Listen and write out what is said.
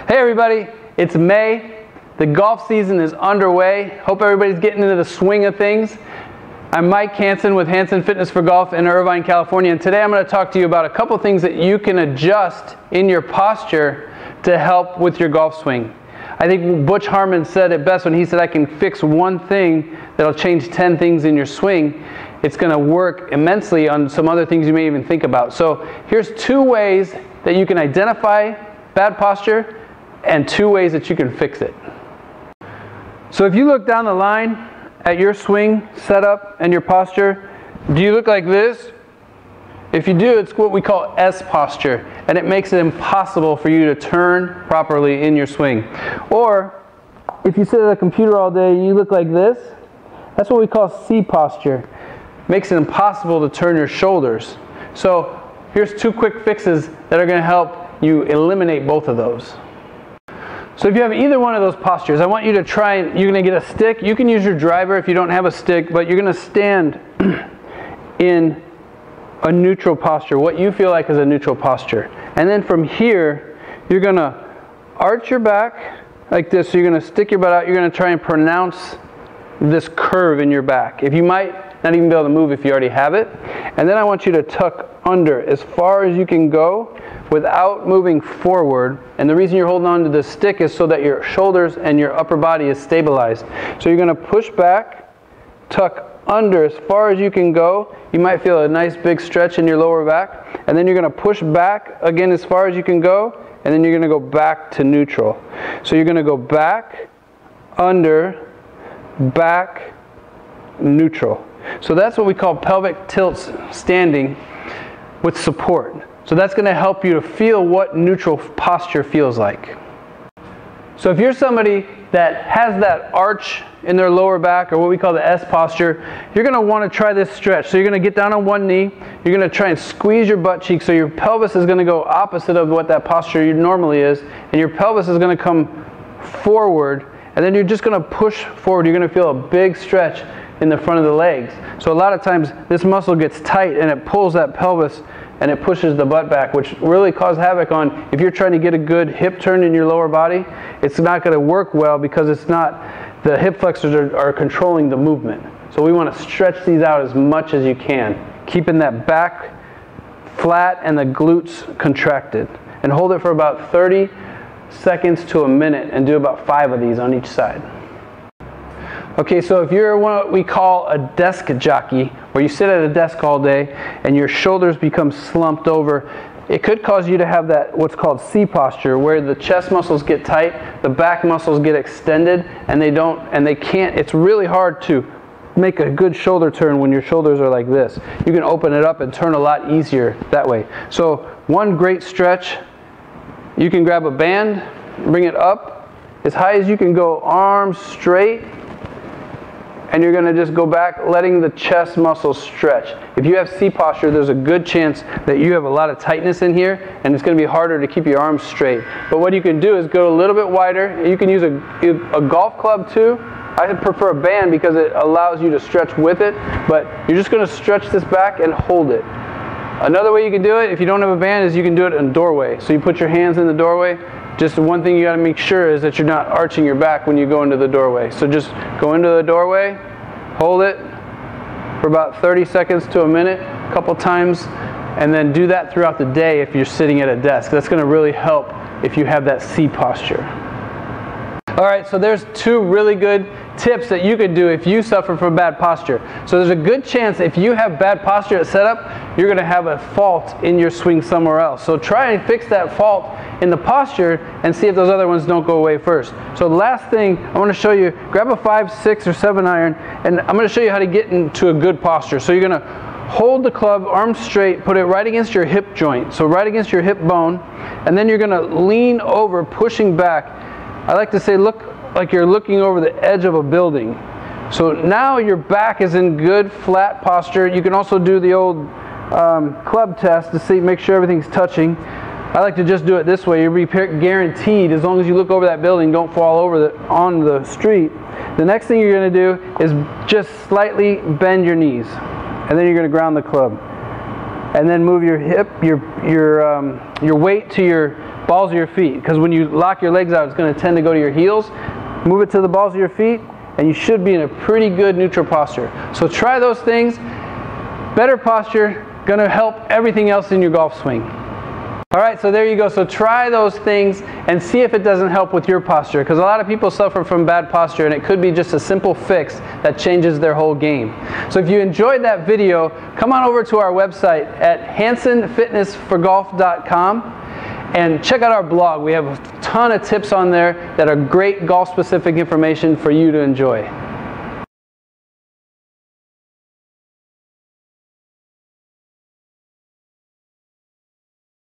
Hey everybody, it's May. The golf season is underway. Hope everybody's getting into the swing of things. I'm Mike Hansen with Hansen Fitness for Golf in Irvine, California, and today I'm going to talk to you about a couple things that you can adjust in your posture to help with your golf swing. I think Butch Harmon said it best when he said, I can fix one thing that'll change 10 things in your swing. It's going to work immensely on some other things you may even think about. So here's 2 ways that you can identify bad posture and 2 ways that you can fix it. So if you look down the line at your swing setup and your posture, do you look like this? If you do, it's what we call S posture, and it makes it impossible for you to turn properly in your swing. Or if you sit at a computer all day and you look like this, that's what we call C posture. Makes it impossible to turn your shoulders. So here's 2 quick fixes that are going to help you eliminate both of those. So if you have either one of those postures, I want you to try, you're going to get a stick. You can use your driver if you don't have a stick, but you're going to stand in a neutral posture, what you feel like is a neutral posture. And then from here, you're going to arch your back like this. So you're going to stick your butt out. You're going to try and pronounce this curve in your back. If you might not even be able to move if you already have it. And then I want you to tuck under as far as you can go without moving forward. And the reason you're holding on to the stick is so that your shoulders and your upper body is stabilized. So you're going to push back, tuck under as far as you can go. You might feel a nice big stretch in your lower back. And then you're going to push back again as far as you can go. And then you're going to go back to neutral. So you're going to go back, under, back, neutral. So that's what we call pelvic tilts standing with support. So that's going to help you to feel what neutral posture feels like. So if you're somebody that has that arch in their lower back, or what we call the S posture, you're going to want to try this stretch. So you're going to get down on one knee, you're going to try and squeeze your butt cheek so your pelvis is going to go opposite of what that posture normally is, and your pelvis is going to come forward, and then you're just going to push forward. You're going to feel a big stretch in the front of the legs. So a lot of times this muscle gets tight and it pulls that pelvis and it pushes the butt back, which really causes havoc on if you're trying to get a good hip turn in your lower body. It's not going to work well because it's not, the hip flexors are controlling the movement. So we want to stretch these out as much as you can, keeping that back flat and the glutes contracted. And hold it for about 30 seconds to a minute and do about 5 of these on each side. Okay, so if you're what we call a desk jockey, where you sit at a desk all day and your shoulders become slumped over, it could cause you to have that what's called C posture, where the chest muscles get tight, the back muscles get extended, and they can't, it's really hard to make a good shoulder turn when your shoulders are like this. You can open it up and turn a lot easier that way. So one great stretch, you can grab a band, bring it up as high as you can go, arms straight, and you're going to just go back, letting the chest muscles stretch. If you have C posture, there's a good chance that you have a lot of tightness in here, and it's going to be harder to keep your arms straight. But what you can do is go a little bit wider. You can use a golf club too. I prefer a band because it allows you to stretch with it, but you're just going to stretch this back and hold it. Another way you can do it, if you don't have a band, is you can do it in a doorway. So you put your hands in the doorway. Just one thing you got to make sure is that you're not arching your back when you go into the doorway. So just go into the doorway, hold it for about 30 seconds to a minute, a couple times, and then do that throughout the day if you're sitting at a desk. That's going to really help if you have that C posture. All right, so there's 2 really good tips that you could do if you suffer from bad posture. So there's a good chance if you have bad posture at setup, you're going to have a fault in your swing somewhere else. So try and fix that fault in the posture and see if those other ones don't go away first. So the last thing I want to show you, grab a 5, 6, or 7 iron, and I'm going to show you how to get into a good posture. So you're going to hold the club, arms straight, put it right against your hip joint, so right against your hip bone, and then you're going to lean over, pushing back. I like to say look like you're looking over the edge of a building. So now your back is in good flat posture. You can also do the old club test to see, make sure everything's touching. I like to just do it this way. You'll be guaranteed, as long as you look over that building, don't fall over on the street. The next thing you're going to do is just slightly bend your knees, and then you're going to ground the club. And then move your hip, your weight to your balls of your feet, because when you lock your legs out, it's going to tend to go to your heels. Move it to the balls of your feet, and you should be in a pretty good neutral posture. So try those things. Better posture, going to help everything else in your golf swing. All right, so there you go. So try those things and see if it doesn't help with your posture, because a lot of people suffer from bad posture, and it could be just a simple fix that changes their whole game. So if you enjoyed that video, come on over to our website at hansenfitnessforgolf.com and check out our blog. We have a ton of tips on there that are great golf-specific information for you to enjoy.